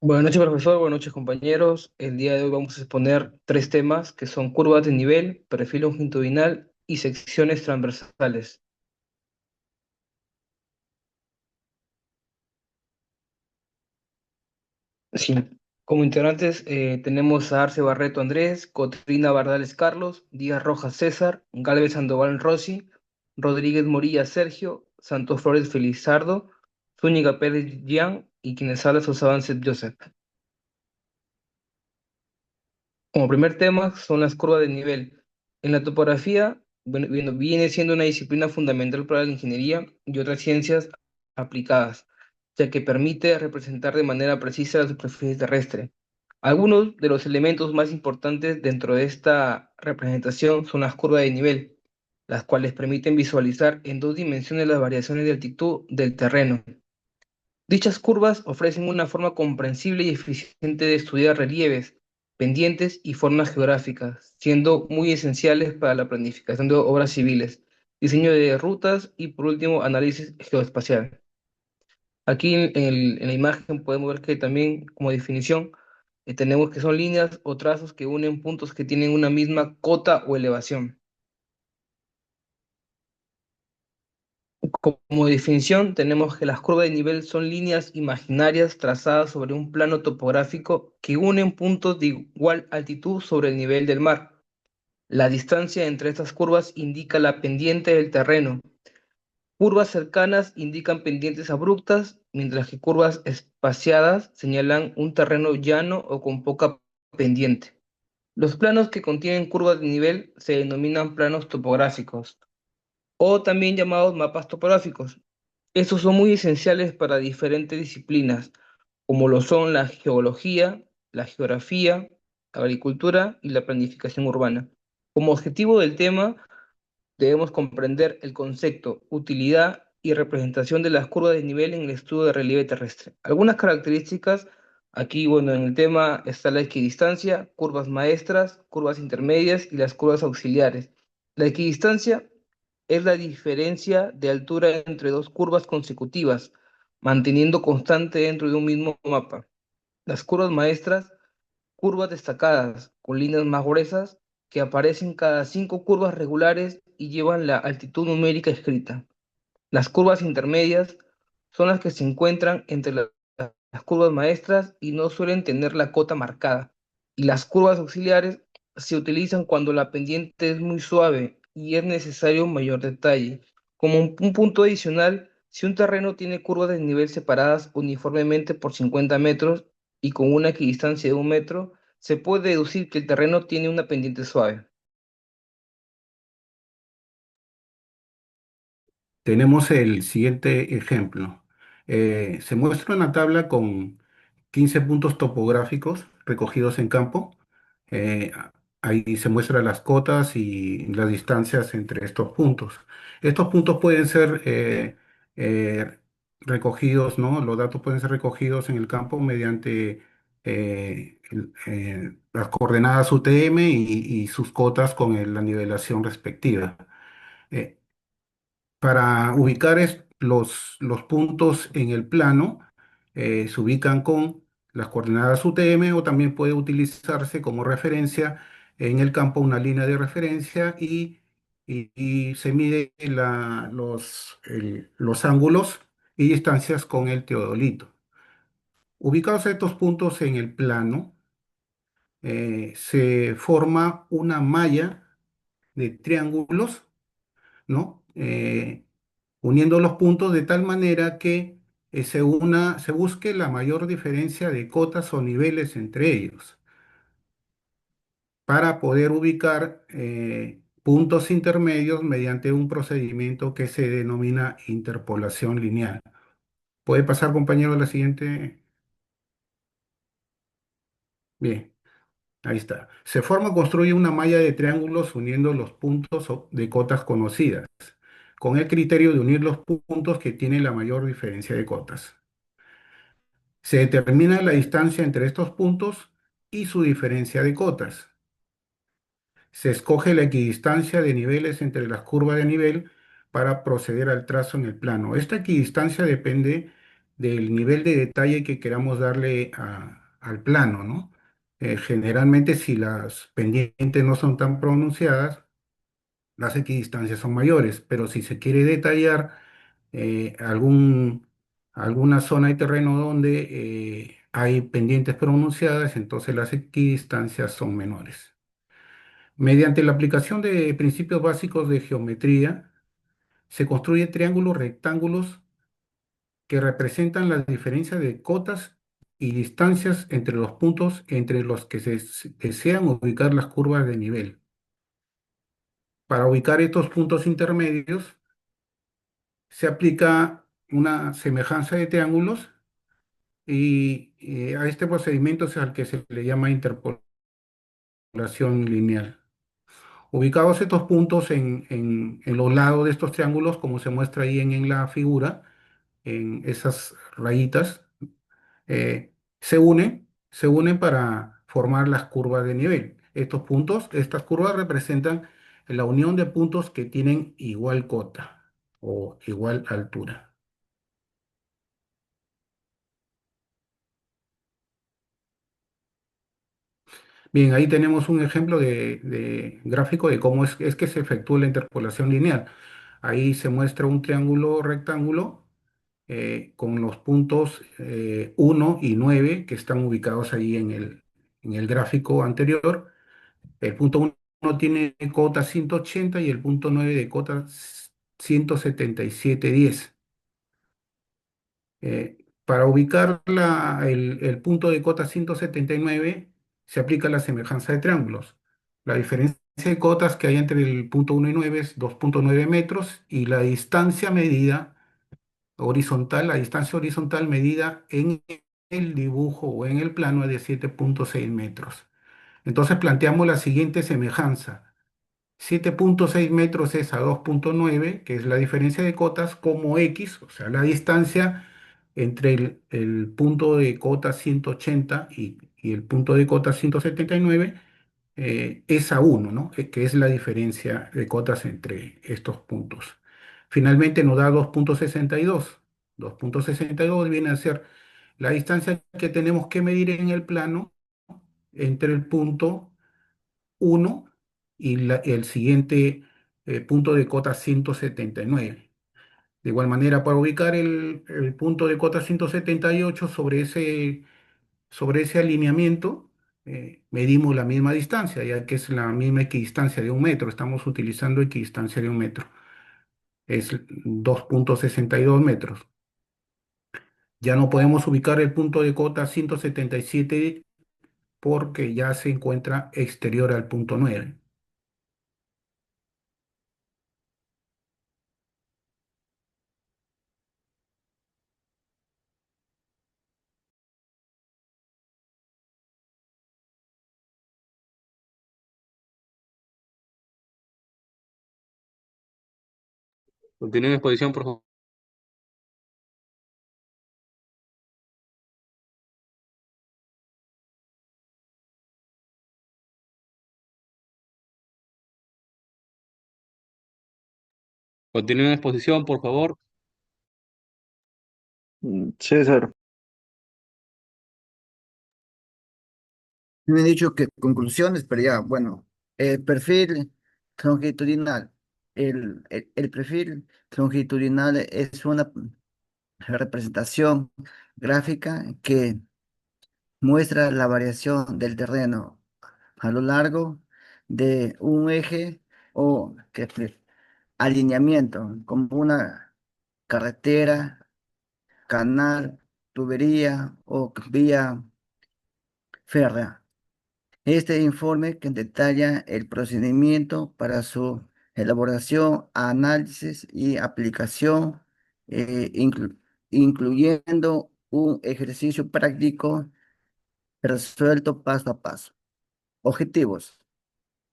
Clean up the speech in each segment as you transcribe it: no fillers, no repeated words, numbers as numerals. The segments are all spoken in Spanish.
Buenas noches, profesor. Buenas noches, compañeros. El día de hoy vamos a exponer tres temas que son curvas de nivel, perfil longitudinal y secciones transversales. Sí. Como integrantes tenemos a Arce Barreto Andrés, Cotrina Bardales Carlos, Díaz Rojas César, Galvez Sandoval Rossi, Rodríguez Morilla Sergio, Santos Flores Felizardo, Zúñiga Pérez Jean y quienes habla Sosaban Seth Joseph. Como primer tema son las curvas de nivel. En la topografía, viene siendo una disciplina fundamental para la ingeniería y otras ciencias aplicadas, ya que permite representar de manera precisa la superficie terrestre. Algunos de los elementos más importantes dentro de esta representación son las curvas de nivel, las cuales permiten visualizar en dos dimensiones las variaciones de altitud del terreno. Dichas curvas ofrecen una forma comprensible y eficiente de estudiar relieves, pendientes y formas geográficas, siendo muy esenciales para la planificación de obras civiles, diseño de rutas y, por último, análisis geoespacial. Aquí en la imagen podemos ver que también, como definición, tenemos que son líneas o trazos que unen puntos que tienen una misma cota o elevación. Como definición, tenemos que las curvas de nivel son líneas imaginarias trazadas sobre un plano topográfico que unen puntos de igual altitud sobre el nivel del mar. La distancia entre estas curvas indica la pendiente del terreno. Curvas cercanas indican pendientes abruptas, mientras que curvas espaciadas señalan un terreno llano o con poca pendiente. Los planos que contienen curvas de nivel se denominan planos topográficos o también llamados mapas topográficos. Estos son muy esenciales para diferentes disciplinas, como lo son la geología, la geografía, la agricultura y la planificación urbana. Como objetivo del tema, debemos comprender el concepto, utilidad y representación de las curvas de nivel en el estudio de relieve terrestre. Algunas características, aquí, bueno, en el tema está la equidistancia, curvas maestras, curvas intermedias y las curvas auxiliares. La equidistancia es la diferencia de altura entre dos curvas consecutivas, manteniendo constante dentro de un mismo mapa. Las curvas maestras, curvas destacadas con líneas más gruesas que aparecen cada cinco curvas regulares y llevan la altitud numérica escrita. Las curvas intermedias son las que se encuentran entre las curvas maestras y no suelen tener la cota marcada. Y las curvas auxiliares se utilizan cuando la pendiente es muy suave y es necesario un mayor detalle. Como un punto adicional, si un terreno tiene curvas de nivel separadas uniformemente por 50 metros y con una equidistancia de 1 metro, se puede deducir que el terreno tiene una pendiente suave. Tenemos el siguiente ejemplo. Se muestra una tabla con 15 puntos topográficos recogidos en campo. Eh, Ahí se muestran las cotas y las distancias entre estos puntos. Estos puntos pueden ser eh, recogidos, ¿no? Los datos pueden ser recogidos en el campo mediante las coordenadas UTM y sus cotas con la nivelación respectiva. Eh, para ubicar los puntos en el plano, se ubican con las coordenadas UTM o también puede utilizarse como referencia en el campo una línea de referencia y se mide los ángulos y distancias con el teodolito. Ubicados estos puntos en el plano, se forma una malla de triángulos, ¿no? Uniendo los puntos de tal manera que se busque la mayor diferencia de cotas o niveles entre ellos para poder ubicar puntos intermedios mediante un procedimiento que se denomina interpolación lineal. ¿Puede pasar, compañero, a la siguiente? Bien, ahí está. Se forma, construye una malla de triángulos uniendo los puntos de cotas conocidas, con el criterio de unir los puntos que tienen la mayor diferencia de cotas. Se determina la distancia entre estos puntos y su diferencia de cotas. Se escoge la equidistancia de niveles entre las curvas de nivel para proceder al trazo en el plano. Esta equidistancia depende del nivel de detalle que queramos darle al plano, ¿no? Generalmente, si las pendientes no son tan pronunciadas, las equidistancias son mayores, pero si se quiere detallar eh, algún, alguna zona de terreno donde hay pendientes pronunciadas, entonces las equidistancias son menores. Mediante la aplicación de principios básicos de geometría, se construyen triángulos rectángulos que representan la diferencia de cotas y distancias entre los puntos entre los que se desean ubicar las curvas de nivel. Para ubicar estos puntos intermedios, se aplica una semejanza de triángulos y a este procedimiento es al que se le llama interpolación lineal. Ubicados estos puntos en los lados de estos triángulos, como se muestra ahí en la figura, en esas rayitas, se unen para formar las curvas de nivel. Estos puntos, estas curvas representan la unión de puntos que tienen igual cota o igual altura. Bien, ahí tenemos un ejemplo de gráfico de cómo es que se efectúa la interpolación lineal. Ahí se muestra un triángulo rectángulo con los puntos 1 y 9 que están ubicados ahí en el gráfico anterior. El punto uno tiene cota 180 y el punto 9 de cota 177,10. Para ubicar el punto de cota 179 se aplica la semejanza de triángulos. La diferencia de cotas que hay entre el punto uno y 9 es 2,9 metros y la distancia medida horizontal, la distancia horizontal medida en el dibujo o en el plano es de 7,6 metros. Entonces planteamos la siguiente semejanza. 7,6 metros es a 2,9, que es la diferencia de cotas, como X, o sea, la distancia entre el punto de cota 180 y el punto de cota 179 es a 1, ¿no? Que es la diferencia de cotas entre estos puntos. Finalmente nos da 2,62. 2,62 viene a ser la distancia que tenemos que medir en el plano entre el punto 1 y el siguiente punto de cota 179. De igual manera, para ubicar el punto de cota 178 sobre ese alineamiento, medimos la misma distancia, ya que es la misma equidistancia de 1 metro. Estamos utilizando equidistancia de 1 metro. Es 2,62 metros. Ya no podemos ubicar el punto de cota 177 porque ya se encuentra exterior al punto 9. Continúe en exposición, por favor. Continúe en exposición, por favor. César, me he dicho que conclusiones, pero ya, bueno, el perfil longitudinal. El perfil longitudinal es una representación gráfica que muestra la variación del terreno a lo largo de un eje o alineamiento, como una carretera, canal, tubería o vía férrea. Este informe que detalla el procedimiento para su elaboración, análisis y aplicación, incluyendo un ejercicio práctico resuelto paso a paso. Objetivos: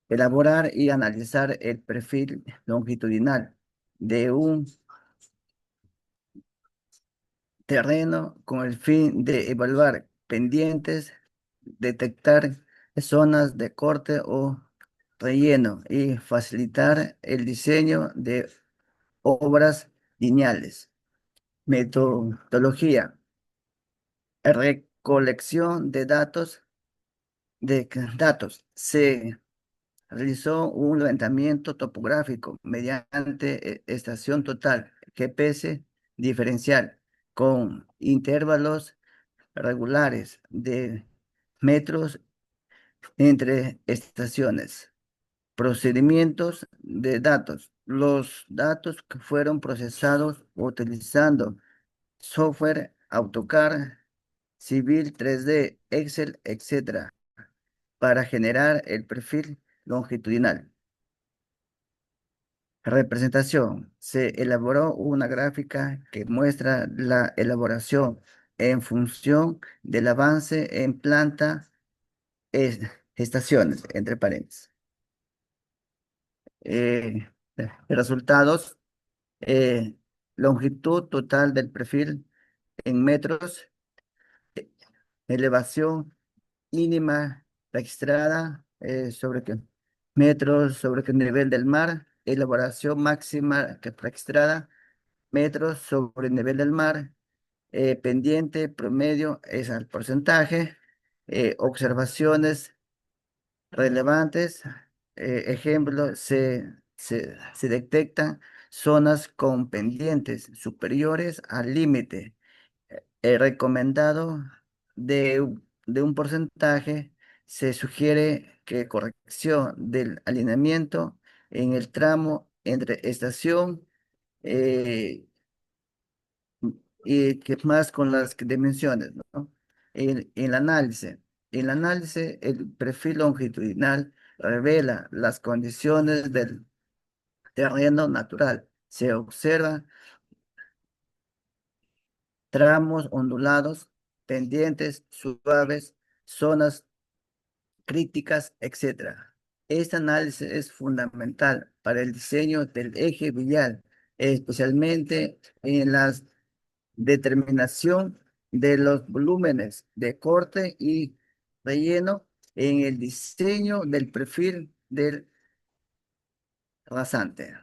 elaborar y analizar el perfil longitudinal de un terreno con el fin de evaluar pendientes, detectar zonas de corte o relleno y facilitar el diseño de obras lineales. Metodología: recolección de datos. Se realizó un levantamiento topográfico mediante estación total, GPS diferencial, con intervalos regulares de metros entre estaciones. Procedimientos de datos. Los datos que fueron procesados utilizando software AutoCAD, Civil 3D, Excel, etcétera, para generar el perfil longitudinal. Representación. Se elaboró una gráfica que muestra la elaboración en función del avance en planta, es- estaciones, entre paréntesis. Eh, Resultados. eh, Longitud total del perfil en metros, eh, elevación mínima registrada sobre qué metros sobre qué nivel del mar, elaboración máxima que registrada, metros sobre el nivel del mar, pendiente promedio es al porcentaje, observaciones relevantes, ejemplo, se detectan zonas con pendientes superiores al límite recomendado de un porcentaje. Se sugiere que corrección del alineamiento en el tramo entre estación eh, y que más con las dimensiones, ¿no? El análisis. El análisis, el perfil longitudinal revela las condiciones del terreno natural. Se observa tramos ondulados, pendientes, suaves, zonas críticas, etcétera. Este análisis es fundamental para el diseño del eje vial, especialmente en la determinación de los volúmenes de corte y relleno en el diseño del perfil del rasante.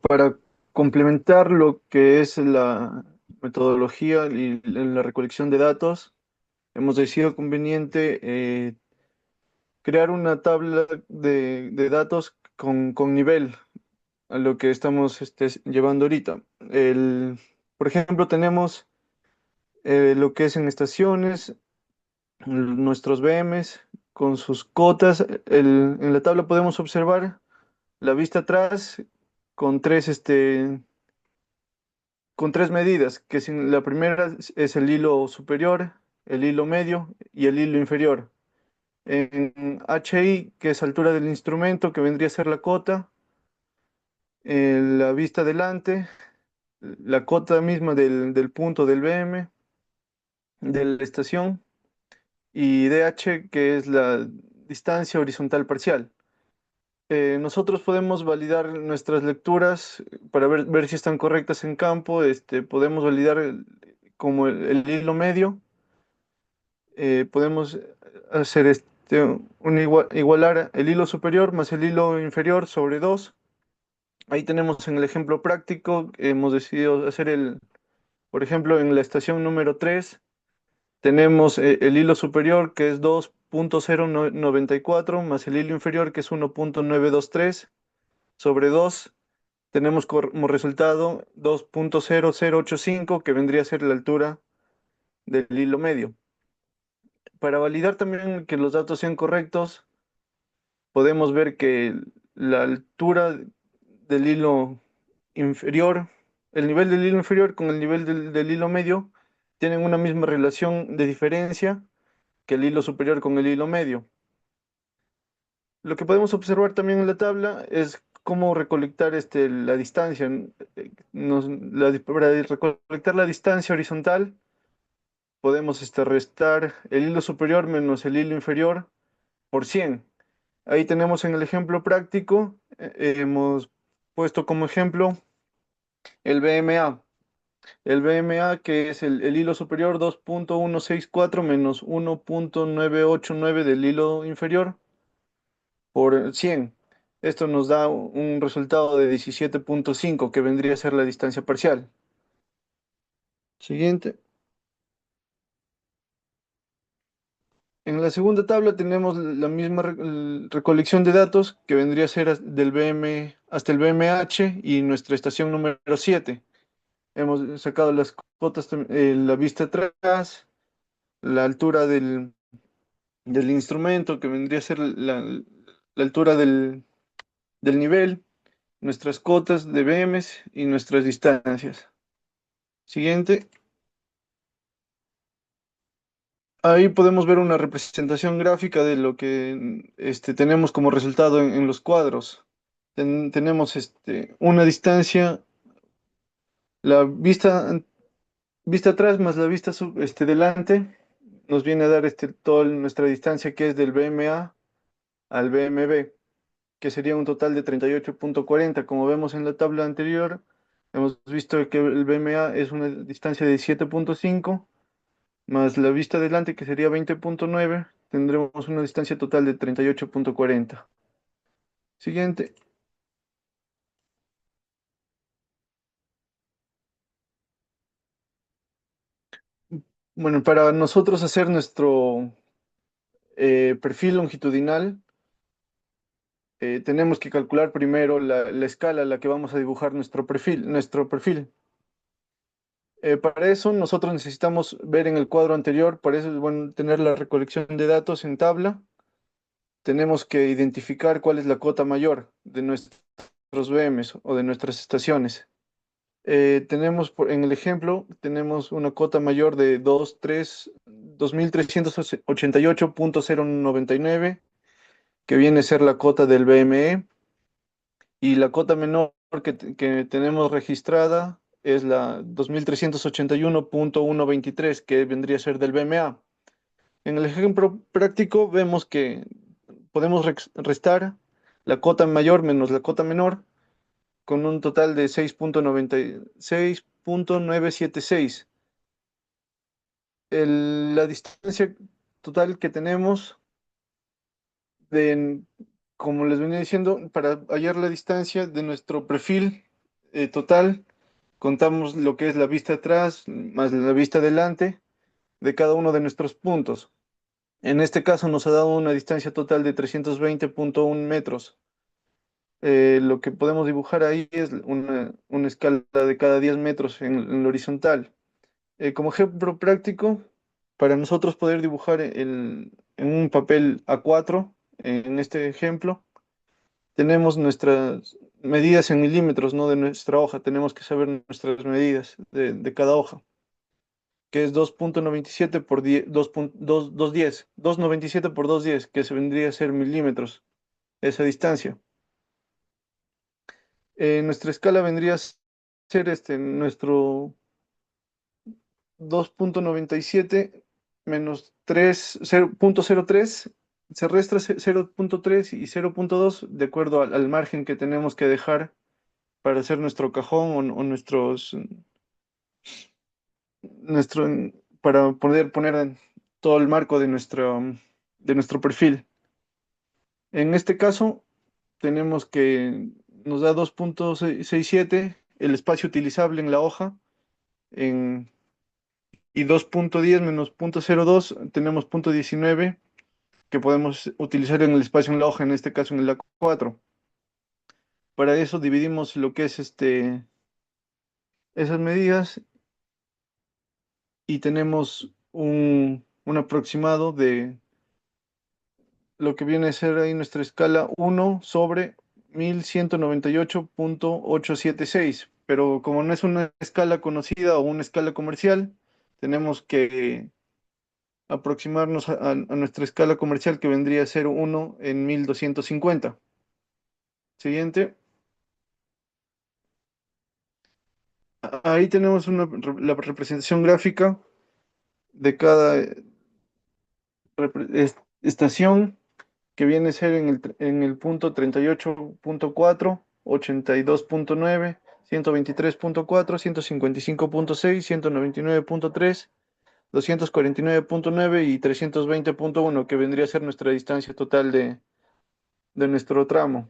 Para complementar lo que es la metodología y la recolección de datos, hemos decidido conveniente crear una tabla de datos con nivel a lo que estamos llevando ahorita. Por ejemplo, tenemos lo que es en estaciones, nuestros BMs con sus cotas. En la tabla podemos observar la vista atrás con con tres medidas, la primera es el hilo superior, el hilo medio y el hilo inferior. En HI, que es altura del instrumento, que vendría a ser la cota, la vista delante, la cota misma del punto del BM, de la estación, y DH, que es la distancia horizontal parcial. Nosotros podemos validar nuestras lecturas para ver si están correctas en campo. Podemos validar como el hilo medio. Podemos hacer igualar el hilo superior más el hilo inferior sobre 2. Ahí tenemos en el ejemplo práctico, hemos decidido hacer por ejemplo, en la estación número 3 tenemos el hilo superior que es 2.094 más el hilo inferior que es 1.923 sobre 2. Tenemos como resultado 2.0085 que vendría a ser la altura del hilo medio. Para validar también que los datos sean correctos, podemos ver que la altura del hilo inferior, el nivel del hilo inferior con el nivel del hilo medio tienen una misma relación de diferencia que el hilo superior con el hilo medio. Lo que podemos observar también en la tabla es cómo recolectar la distancia. Para recolectar la distancia horizontal, podemos restar el hilo superior menos el hilo inferior por 100. Ahí tenemos en el ejemplo práctico, hemos puesto como ejemplo el BMA. El BMA, que es el hilo superior 2.164 menos 1.989 del hilo inferior por 100. Esto nos da un resultado de 17.5, que vendría a ser la distancia parcial. Siguiente. En la segunda tabla tenemos la misma recolección de datos que vendría a ser del BM hasta el BMH y nuestra estación número 7. Hemos sacado las cotas, la vista atrás, la altura del instrumento, que vendría a ser la altura del nivel, nuestras cotas de BMs y nuestras distancias. Siguiente. Ahí podemos ver una representación gráfica de lo que tenemos como resultado en los cuadros. Tenemos una distancia, la vista atrás más la vista delante, nos viene a dar toda nuestra distancia, que es del BMA al BMB, que sería un total de 38.40. Como vemos en la tabla anterior, hemos visto que el BMA es una distancia de 7.5 más la vista delante, que sería 20.9, tendremos una distancia total de 38.40. Siguiente. Bueno, para nosotros hacer nuestro perfil longitudinal, tenemos que calcular primero la escala a la que vamos a dibujar nuestro perfil. Para eso nosotros necesitamos ver en el cuadro anterior, para eso es bueno tener la recolección de datos en tabla. Tenemos que identificar cuál es la cota mayor de nuestros BMs o de nuestras estaciones. En el ejemplo, tenemos una cota mayor de 2388.099, que viene a ser la cota del BME, y la cota menor que tenemos registrada es la 2381.123, que vendría a ser del BMA. En el ejemplo práctico vemos que podemos restar la cota mayor menos la cota menor, con un total de 6.976. La distancia total que tenemos, de, como les venía diciendo, para hallar la distancia de nuestro perfil total, contamos lo que es la vista atrás más la vista delante de cada uno de nuestros puntos. En este caso nos ha dado una distancia total de 320.1 metros. Lo que podemos dibujar ahí es una escala de cada 10 metros en la horizontal. Como ejemplo práctico, para nosotros poder dibujar en un papel A4, en este ejemplo, tenemos nuestras medidas en milímetros, ¿no? De nuestra hoja. Tenemos que saber nuestras medidas de cada hoja, que es 2.97 por 10, 2.210, 297 por 210, que se vendría a ser milímetros, esa distancia. Nuestra escala vendría a ser nuestro 2.97 menos 0.03, se resta 0.3 y 0.2 de acuerdo al margen que tenemos que dejar para hacer nuestro cajón o nuestro, para poder poner todo el marco de nuestro perfil. En este caso, tenemos que nos da 2.67 el espacio utilizable en la hoja, y 2.10 menos 0.02 tenemos 0.19, que podemos utilizar en el espacio en la hoja, en este caso en el A4. Para eso dividimos lo que es esas medidas, y tenemos un aproximado de lo que viene a ser ahí nuestra escala 1 sobre 1198.876. Pero como no es una escala conocida o una escala comercial, tenemos que aproximarnos a nuestra escala comercial, que vendría a ser 1 en 1250. Siguiente. Ahí tenemos la representación gráfica de cada estación, que viene a ser en el punto 38.4, 82.9, 123.4, 155.6, 199.3, 249.9 y 320.1, que vendría a ser nuestra distancia total de nuestro tramo.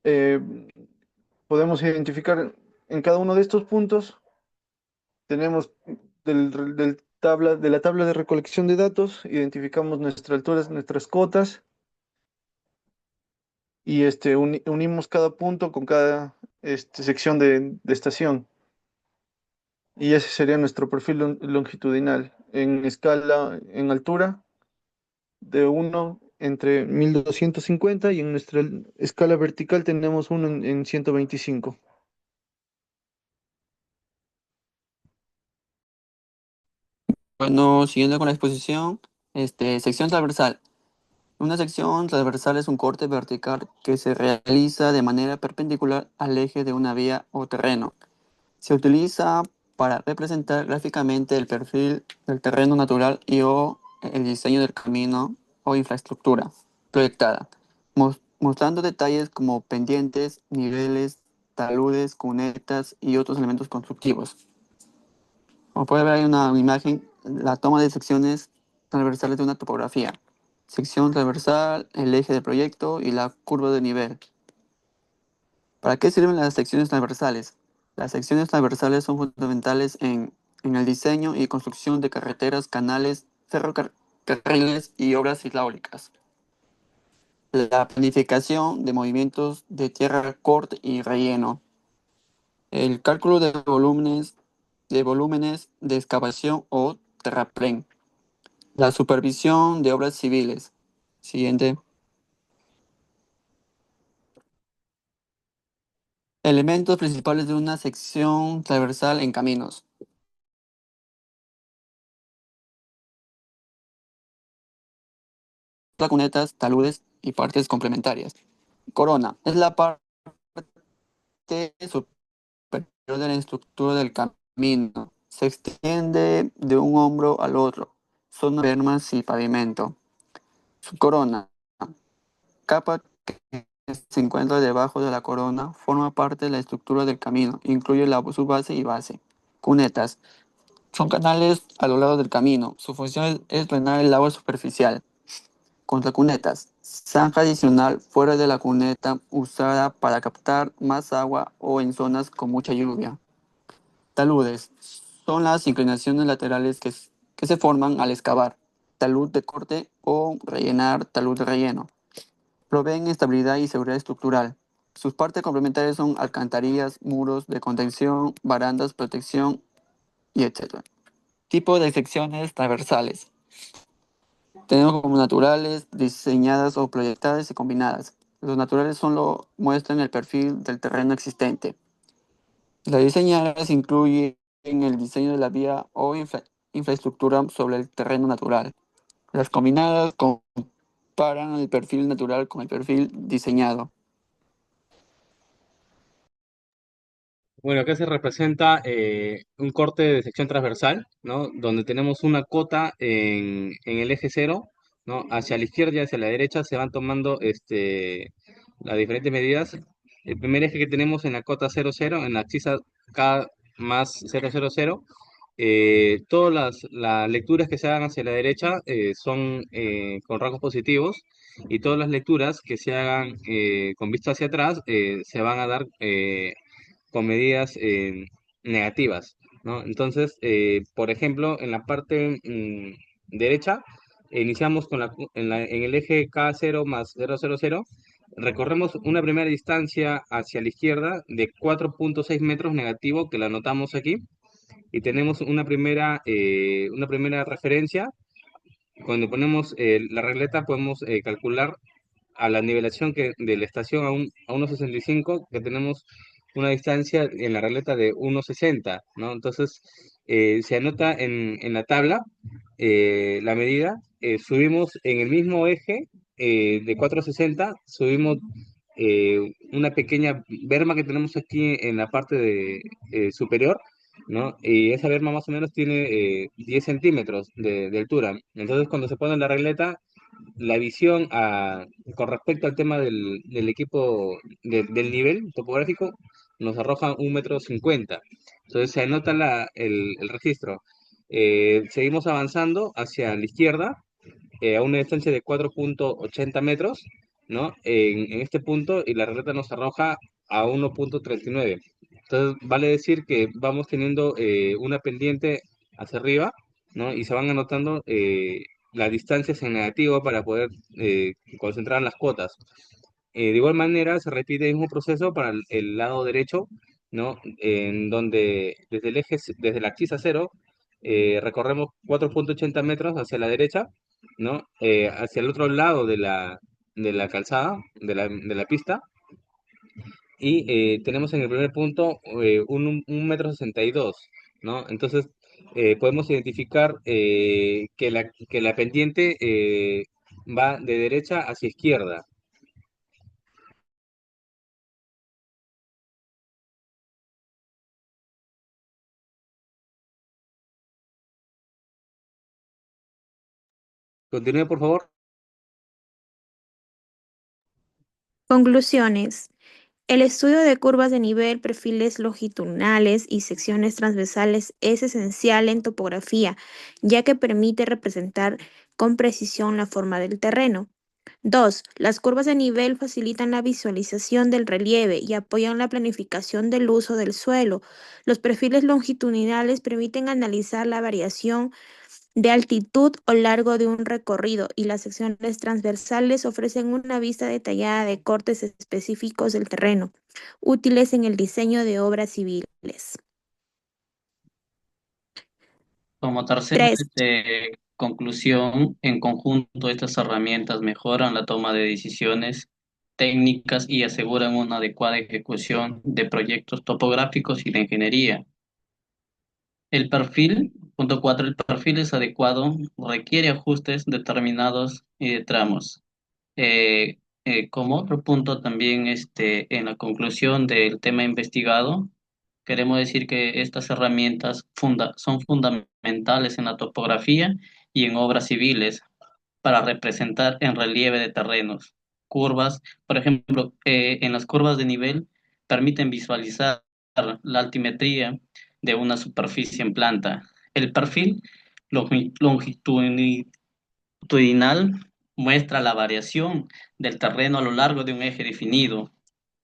Eh, Podemos identificar en cada uno de estos puntos, tenemos de la tabla de recolección de datos, identificamos nuestras alturas, nuestras cotas, y unimos cada punto con cada sección de estación. Y ese sería nuestro perfil longitudinal. En escala, en altura, de uno entre 1250, y en nuestra escala vertical tenemos uno en 125. Bueno, siguiendo con la exposición, sección transversal. Una sección transversal es un corte vertical que se realiza de manera perpendicular al eje de una vía o terreno. Se utiliza para representar gráficamente el perfil del terreno natural y o el diseño del camino o infraestructura proyectada, mostrando detalles como pendientes, niveles, taludes, cunetas y otros elementos constructivos. Como puede ver, hay una imagen, la toma de secciones transversales de una topografía. Sección transversal, el eje del proyecto y la curva de nivel. ¿Para qué sirven las secciones transversales? Las secciones transversales son fundamentales en el diseño y construcción de carreteras, canales, ferrocarriles y obras hidráulicas. La planificación de movimientos de tierra corte y relleno. El cálculo de volúmenes de excavación o terraplén. La supervisión de obras civiles. Siguiente. Elementos principales de una sección transversal en caminos. Cunetas, taludes y partes complementarias. Corona es la parte superior de la estructura del camino. Se extiende de un hombro al otro. Son bermas y pavimento. Su corona, capa que se encuentra debajo de la corona, forma parte de la estructura del camino. Incluye la subbase y base. Cunetas son canales a lo largo del camino. Su función es drenar el agua superficial. Contracunetas, zanja adicional fuera de la cuneta usada para captar más agua o en zonas con mucha lluvia. Taludes, son las inclinaciones laterales que se forman al excavar. Talud de corte o rellenar, talud de relleno. Proveen estabilidad y seguridad estructural. Sus partes complementarias son alcantarillas, muros de contención, barandas, protección y etc. Tipo de secciones transversales. Tenemos como naturales, diseñadas o proyectadas y combinadas. Los naturales muestran el perfil del terreno existente. Las diseñadas incluyen el diseño de la vía o infraestructura sobre el terreno natural. Las combinadas comparan el perfil natural con el perfil diseñado. Bueno, acá se representa un corte de sección transversal, ¿no? Donde tenemos una cota en el eje cero, ¿no? Hacia la izquierda y hacia la derecha se van tomando las diferentes medidas. El primer eje que tenemos en la cota 00, en la axis K más 000, todas las lecturas que se hagan hacia la derecha son con rasgos positivos, y todas las lecturas que se hagan con vista hacia atrás se van a dar con medidas negativas, ¿no? Entonces, por ejemplo, en la parte derecha, iniciamos en el eje K0 más 000, recorremos una primera distancia hacia la izquierda de 4,6 metros negativo, que la anotamos aquí, y tenemos una primera referencia. Cuando ponemos la regleta podemos calcular a la nivelación de la estación a 1,65, que tenemos una distancia en la regleta de 1,60, ¿no? Entonces, se anota en la tabla la medida. Subimos en el mismo eje de 4,60, subimos una pequeña berma que tenemos aquí en la parte superior, ¿no? Y esa berma más o menos tiene 10 centímetros de altura. Entonces, cuando se pone la regleta, la visión con respecto al tema del equipo, del nivel topográfico, nos arroja 1,50 m. Entonces se anota el registro. Seguimos avanzando hacia la izquierda a una distancia de 4,80 metros. ¿no? En este punto y la regleta nos arroja a 1.39. Entonces, vale decir que vamos teniendo una pendiente hacia arriba, ¿no? Y se van anotando las distancias en negativo para poder concentrar las cuotas. De igual manera, se repite el mismo proceso para el lado derecho, ¿no? En donde desde la axis cero, recorremos 4.80 metros hacia la derecha, ¿no? Hacia el otro lado de la calzada, de la pista, y tenemos en el primer punto un metro 62, ¿no? Entonces, podemos identificar que la pendiente va de derecha hacia izquierda. Continúe, por favor. Conclusiones. El estudio de curvas de nivel, perfiles longitudinales y secciones transversales es esencial en topografía, ya que permite representar con precisión la forma del terreno. 2. Las curvas de nivel facilitan la visualización del relieve y apoyan la planificación del uso del suelo. Los perfiles longitudinales permiten analizar la variación de altitud o largo de un recorrido, y las secciones transversales ofrecen una vista detallada de cortes específicos del terreno, útiles en el diseño de obras civiles. Como tercera 3. conclusión, en conjunto estas herramientas mejoran la toma de decisiones técnicas y aseguran una adecuada ejecución de proyectos topográficos y de ingeniería. Punto 4, el perfil es adecuado, requiere ajustes determinados y de tramos. Como otro punto también en la conclusión del tema investigado, queremos decir que estas herramientas son fundamentales en la topografía y en obras civiles para representar en relieve de terrenos. Curvas, por ejemplo, en las curvas de nivel permiten visualizar la altimetría de una superficie en planta. El perfil longitudinal muestra la variación del terreno a lo largo de un eje definido.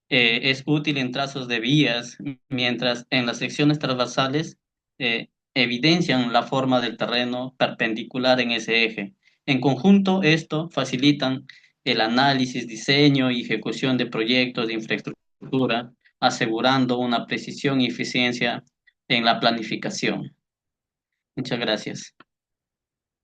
Es útil en trazos de vías, mientras en las secciones transversales evidencian la forma del terreno perpendicular en ese eje. En conjunto, esto facilitan el análisis, diseño y ejecución de proyectos de infraestructura, asegurando una precisión y eficiencia en la planificación. Muchas gracias.